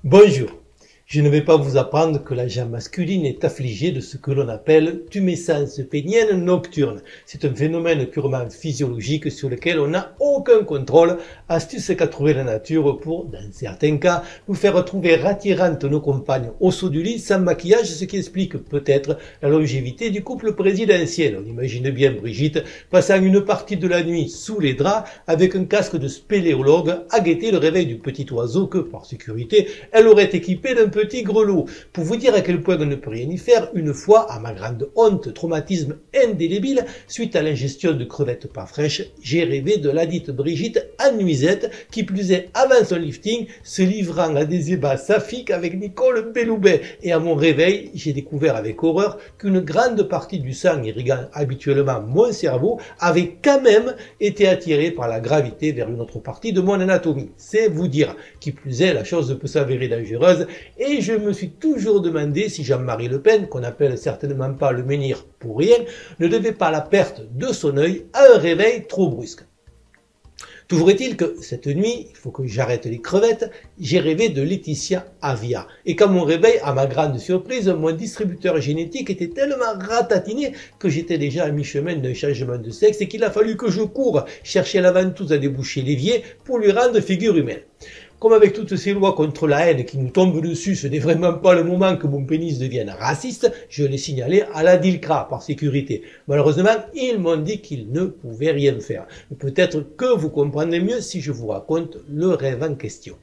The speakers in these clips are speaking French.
Bonjour, je ne vais pas vous apprendre que la gent masculine est affligée de ce que l'on appelle tumescence pénienne nocturne. C'est un phénomène purement physiologique sur lequel on n'a aucun contrôle, astuce qu'a trouvé la nature pour, dans certains cas, nous faire trouver attirantes nos compagnes au saut du lit sans maquillage, ce qui explique peut-être la longévité du couple présidentiel. On imagine bien Brigitte passant une partie de la nuit sous les draps avec un casque de spéléologue à guetter le réveil du petit oiseau que, par sécurité, elle aurait équipé d'un petit grelot. Pour vous dire à quel point on ne peut rien y faire, une fois, à ma grande honte, traumatisme indélébile, suite à l'ingestion de crevettes pas fraîches, j'ai rêvé de ladite Brigitte en nuisette, qui plus est avant son lifting, se livrant à des ébats saphiques avec Nicole Belloubet. Et à mon réveil, j'ai découvert avec horreur qu'une grande partie du sang irriguant habituellement mon cerveau avait quand même été attirée par la gravité vers une autre partie de mon anatomie. C'est vous dire. Qui plus est, la chose peut s'avérer dangereuse, et je me suis toujours demandé si Jean-Marie Le Pen, qu'on appelle certainement pas le menhir pour rien, ne devait pas la perte de son œil à un réveil trop brusque. Toujours est-il que cette nuit, il faut que j'arrête les crevettes, j'ai rêvé de Laetitia Avia. Et qu'à mon réveil, à ma grande surprise, mon distributeur génétique était tellement ratatiné que j'étais déjà à mi-chemin d'un changement de sexe et qu'il a fallu que je coure chercher la ventouse à déboucher l'évier pour lui rendre figure humaine. Comme avec toutes ces lois contre la haine qui nous tombent dessus, ce n'est vraiment pas le moment que mon pénis devienne raciste, je l'ai signalé à la DILCRA par sécurité. Malheureusement, ils m'ont dit qu'ils ne pouvaient rien faire. Peut-être que vous comprendrez mieux si je vous raconte le rêve en question.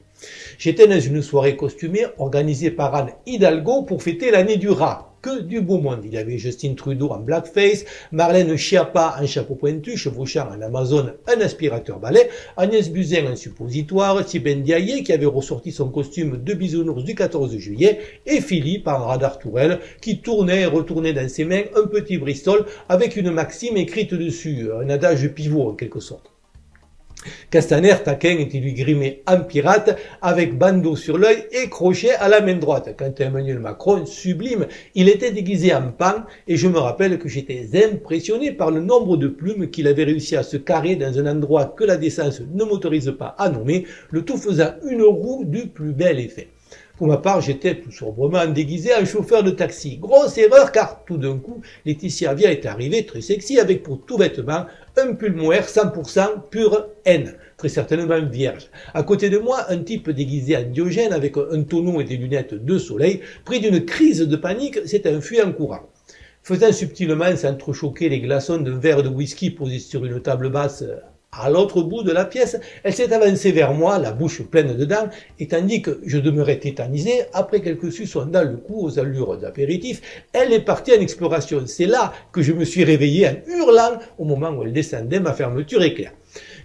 J'étais dans une soirée costumée organisée par Anne Hidalgo pour fêter l'année du rat. Que du beau monde. Il y avait Justine Trudeau en blackface, Marlène Schiappa en chapeau pointu, chevauchant en Amazon un aspirateur balai, Agnès Buzyn en suppositoire, Thibène Diaye qui avait ressorti son costume de bisounours du 14 juillet, et Philippe en radar tourelle qui tournait et retournait dans ses mains un petit Bristol avec une maxime écrite dessus, un adage pivot en quelque sorte. Castaner, taquin, était lui grimé en pirate, avec bandeau sur l'œil et crochet à la main droite. Quant à Emmanuel Macron, sublime, il était déguisé en pan, et je me rappelle que j'étais impressionné par le nombre de plumes qu'il avait réussi à se carrer dans un endroit que la décence ne m'autorise pas à nommer, le tout faisant une roue du plus bel effet. Pour ma part, j'étais tout sobrement déguisé en chauffeur de taxi. Grosse erreur, car tout d'un coup, Laetitia Avia est arrivée très sexy avec pour tout vêtement un pull mohair 100% pure haine, très certainement vierge. À côté de moi, un type déguisé en Diogène avec un tonneau et des lunettes de soleil, pris d'une crise de panique, s'est enfui en courant. Faisant subtilement s'entrechoquer les glaçons d'un verre de whisky posé sur une table basse à l'autre bout de la pièce, elle s'est avancée vers moi, la bouche pleine de dents, et tandis que je demeurais tétanisé, après quelques suçons dans le cou aux allures d'apéritif, elle est partie en exploration. C'est là que je me suis réveillé en hurlant au moment où elle descendait, ma fermeture éclair.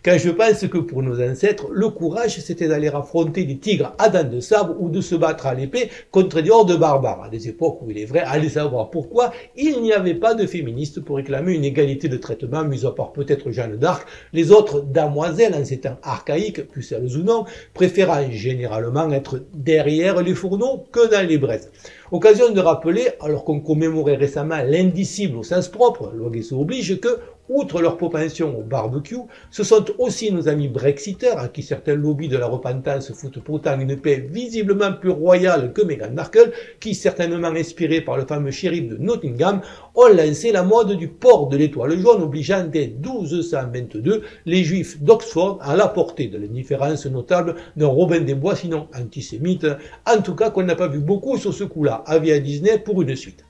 Quand je pense que pour nos ancêtres, le courage c'était d'aller affronter des tigres à dents de sabre ou de se battre à l'épée contre des hordes barbares, à des époques où il est vrai, allez savoir pourquoi, il n'y avait pas de féministes pour réclamer une égalité de traitement, mis à part peut-être Jeanne d'Arc, les autres damoiselles en ces temps archaïques, pucelles ou non, préférant généralement être derrière les fourneaux que dans les braises. Occasion de rappeler, alors qu'on commémorait récemment l'indicible au sens propre, loi Guesso oblige, que, outre leur propension au barbecue, ce sont aussi nos amis brexiteurs, à qui certains lobbies de la repentance foutent pourtant une paix visiblement plus royale que Meghan Markle, qui, certainement inspirés par le fameux shérif de Nottingham, ont lancé la mode du port de l'étoile jaune, obligeant dès 1222 les juifs d'Oxford à la portée de l'indifférence notable d'un Robin des Bois, sinon antisémite, en tout cas qu'on n'a pas vu beaucoup sur ce coup-là, avis à Disney pour une suite.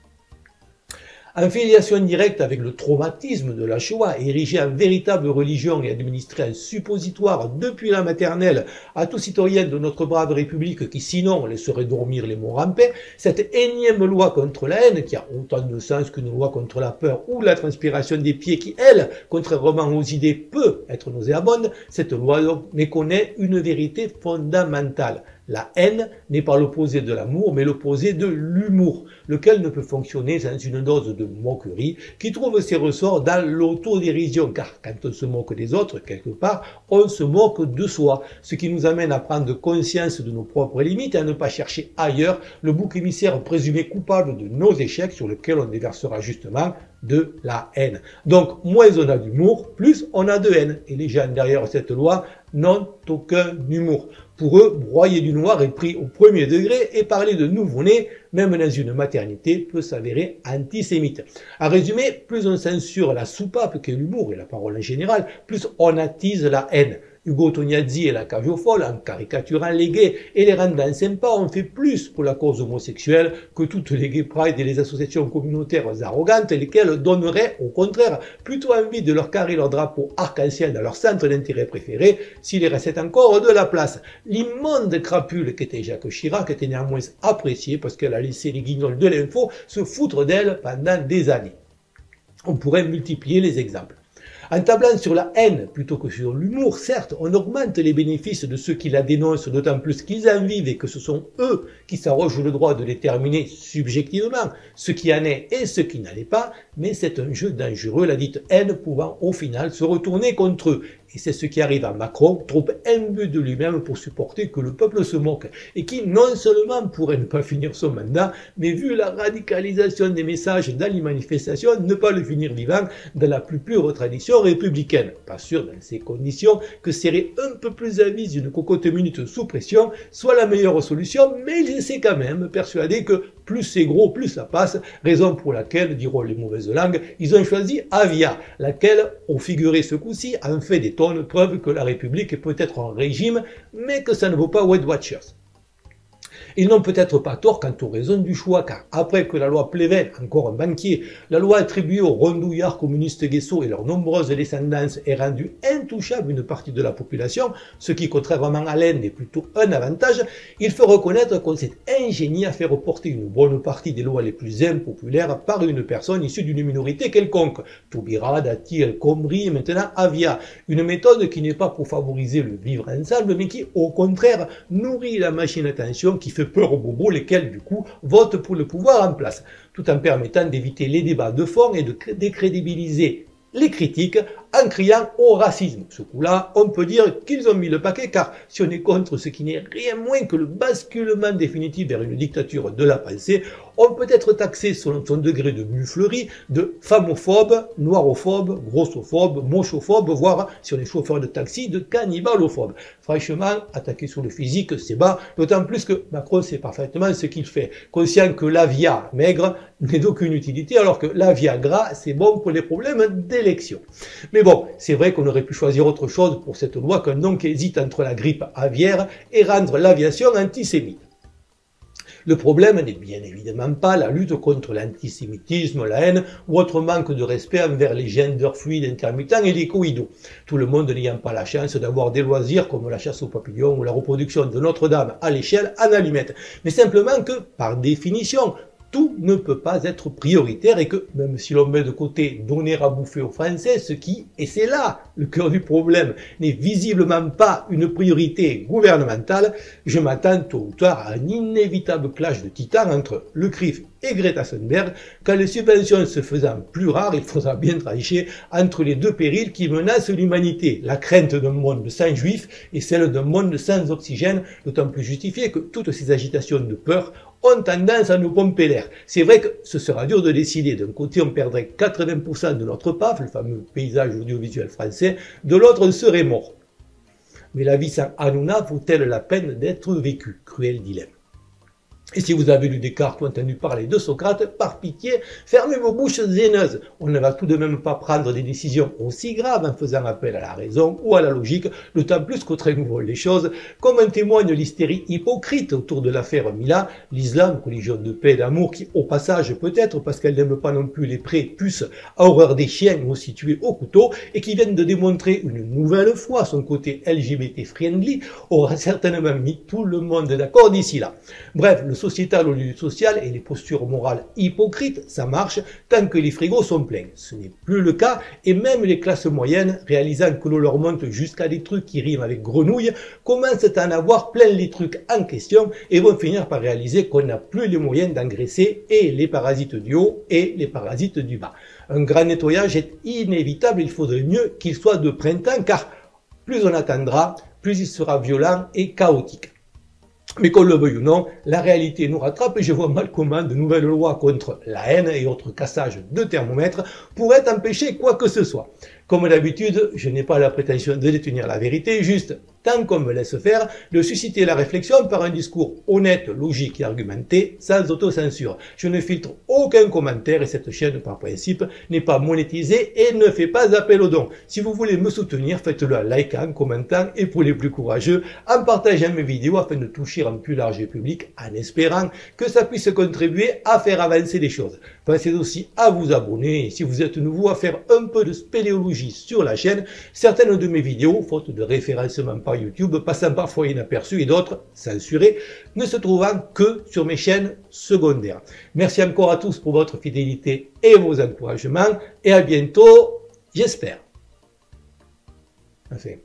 En filiation directe avec le traumatisme de la Shoah, érigé en véritable religion et administré en suppositoire depuis la maternelle à tout citoyen de notre brave République qui sinon laisserait dormir les morts en paix, cette énième loi contre la haine, qui a autant de sens qu'une loi contre la peur ou la transpiration des pieds qui, elle, contrairement aux idées, peut être nauséabonde, cette loi méconnaît une vérité fondamentale. La haine n'est pas l'opposé de l'amour, mais l'opposé de l'humour, lequel ne peut fonctionner sans une dose de moquerie qui trouve ses ressorts dans l'autodérision, car quand on se moque des autres, quelque part, on se moque de soi, ce qui nous amène à prendre conscience de nos propres limites et à ne pas chercher ailleurs le bouc émissaire présumé coupable de nos échecs sur lequel on déversera justement de la haine. Donc, moins on a d'humour, plus on a de haine. Et les gens derrière cette loi n'ont aucun humour. Pour eux, broyer du noir est pris au premier degré et parler de nouveau-né, même dans une maternité, peut s'avérer antisémite. En résumé, plus on censure la soupape qu'est l'humour et la parole en général, plus on attise la haine. Ugo Tognazzi et la cage aux folles, en caricaturant les gays et les rendant sympas, ont fait plus pour la cause homosexuelle que toutes les gay pride et les associations communautaires arrogantes, lesquelles donneraient, au contraire, plutôt envie de leur carrer leur drapeau arc-en-ciel dans leur centre d'intérêt préféré, s'il y restait encore de la place. L'immonde crapule qu'était Jacques Chirac était néanmoins appréciée parce qu'elle a laissé les guignols de l'info se foutre d'elle pendant des années. On pourrait multiplier les exemples. En tablant sur la haine plutôt que sur l'humour, certes, on augmente les bénéfices de ceux qui la dénoncent, d'autant plus qu'ils en vivent et que ce sont eux qui s'arrogent le droit de déterminer subjectivement ce qui en est et ce qui n'en est pas, mais c'est un jeu dangereux, la dite haine pouvant au final se retourner contre eux. Et c'est ce qui arrive à Macron, trop imbu de lui-même pour supporter que le peuple se moque, et qui non seulement pourrait ne pas finir son mandat, mais vu la radicalisation des messages dans les manifestations, ne pas le finir vivant dans la plus pure tradition républicaine. Pas sûr dans ces conditions que serrer un peu plus à vis une cocotte minute sous pression soit la meilleure solution, mais il essaie quand même, persuadé que plus c'est gros, plus ça passe, raison pour laquelle, diront les mauvaises langues, ils ont choisi Avia, laquelle, au figuré ce coup-ci, en fait des tonnes, preuve que la République est peut-être en régime, mais que ça ne vaut pas Weight Watchers. Ils n'ont peut-être pas tort quant aux raisons du choix, car après que la loi Pleven, encore un banquier, la loi attribuée aux rondouillards communistes guessos et leurs nombreuses descendances ait rendu intouchable une partie de la population, ce qui, contrairement à l'Inde, est plutôt un avantage, il faut reconnaître qu'on s'est ingénié à faire reporter une bonne partie des lois les plus impopulaires par une personne issue d'une minorité quelconque. Taubira, Dati, El Khomri et maintenant Avia. Une méthode qui n'est pas pour favoriser le vivre ensemble, mais qui, au contraire, nourrit la machine à tension qui fait peur aux bobos, lesquels, du coup, votent pour le pouvoir en place, tout en permettant d'éviter les débats de fond et de décrédibiliser les critiques en criant au racisme. Ce coup-là, on peut dire qu'ils ont mis le paquet, car si on est contre ce qui n'est rien moins que le basculement définitif vers une dictature de la pensée, on peut être taxé selon son degré de muflerie de famophobe, noirophobe, grossophobe, mochophobe, voire, si on est chauffeur de taxi, de cannibalophobe. Franchement, attaquer sur le physique, c'est bas, d'autant plus que Macron sait parfaitement ce qu'il fait, conscient que la via maigre n'est d'aucune utilité, alors que la via gras, c'est bon pour les problèmes d'élection. Mais bon, c'est vrai qu'on aurait pu choisir autre chose pour cette loi qu'un nom qui hésite entre la grippe aviaire et rendre l'aviation antisémite. Le problème n'est bien évidemment pas la lutte contre l'antisémitisme, la haine ou autre manque de respect envers les genders fluides intermittents et les coïdos. Tout le monde n'ayant pas la chance d'avoir des loisirs comme la chasse aux papillons ou la reproduction de Notre-Dame à l'échelle en allumettes. Mais simplement que, par définition, tout ne peut pas être prioritaire et que, même si l'on met de côté donner à bouffer aux Français, ce qui, et c'est là le cœur du problème, n'est visiblement pas une priorité gouvernementale, je m'attends tôt ou tard à un inévitable clash de titans entre le CRIF et Greta Thunberg. Quand les subventions se faisant plus rares, il faudra bien trancher entre les deux périls qui menacent l'humanité, la crainte d'un monde sans juifs et celle d'un monde sans oxygène, d'autant plus justifié que toutes ces agitations de peur ont tendance à nous pomper l'air. C'est vrai que ce sera dur de décider. D'un côté, on perdrait 80% de notre PAF, le fameux paysage audiovisuel français, de l'autre, on serait mort. Mais la vie sans Hanouna vaut-elle la peine d'être vécue? Cruel dilemme. Et si vous avez lu Descartes ou entendu parler de Socrate, par pitié, fermez vos bouches haineuses. On ne va tout de même pas prendre des décisions aussi graves en faisant appel à la raison ou à la logique, d'autant plus qu'au train où volent les choses, comme en témoigne l'hystérie hypocrite autour de l'affaire Mila, l'islam, religion de paix et d'amour qui, au passage, peut-être parce qu'elle n'aime pas non plus les prépuces à horreur des chiens ou situés au couteau, et qui viennent de démontrer une nouvelle fois son côté LGBT friendly, aura certainement mis tout le monde d'accord d'ici là. Bref, le sociétal au lieu du social et les postures morales hypocrites, ça marche tant que les frigos sont pleins. Ce n'est plus le cas et même les classes moyennes, réalisant que l'on leur monte jusqu'à des trucs qui riment avec grenouille, commencent à en avoir plein les trucs en question et vont finir par réaliser qu'on n'a plus les moyens d'engraisser et les parasites du haut et les parasites du bas. Un grand nettoyage est inévitable, il faudrait mieux qu'il soit de printemps car plus on attendra, plus il sera violent et chaotique. Mais qu'on le veuille ou non, la réalité nous rattrape et je vois mal comment de nouvelles lois contre la haine et autres cassages de thermomètres pourraient empêcher quoi que ce soit. Comme d'habitude, je n'ai pas la prétention de détenir la vérité, juste, tant qu'on me laisse faire, de susciter la réflexion par un discours honnête, logique et argumenté, sans autocensure. Je ne filtre aucun commentaire et cette chaîne, par principe, n'est pas monétisée et ne fait pas appel aux dons. Si vous voulez me soutenir, faites-le en likant, en commentant et pour les plus courageux, en partageant mes vidéos afin de toucher un plus large public, en espérant que ça puisse contribuer à faire avancer les choses. Pensez aussi à vous abonner et si vous êtes nouveau à faire un peu de spéléologie sur la chaîne, certaines de mes vidéos, faute de référencement par YouTube, passant parfois inaperçues et d'autres censurées, ne se trouvant que sur mes chaînes secondaires. Merci encore à tous pour votre fidélité et vos encouragements et à bientôt, j'espère. Enfin.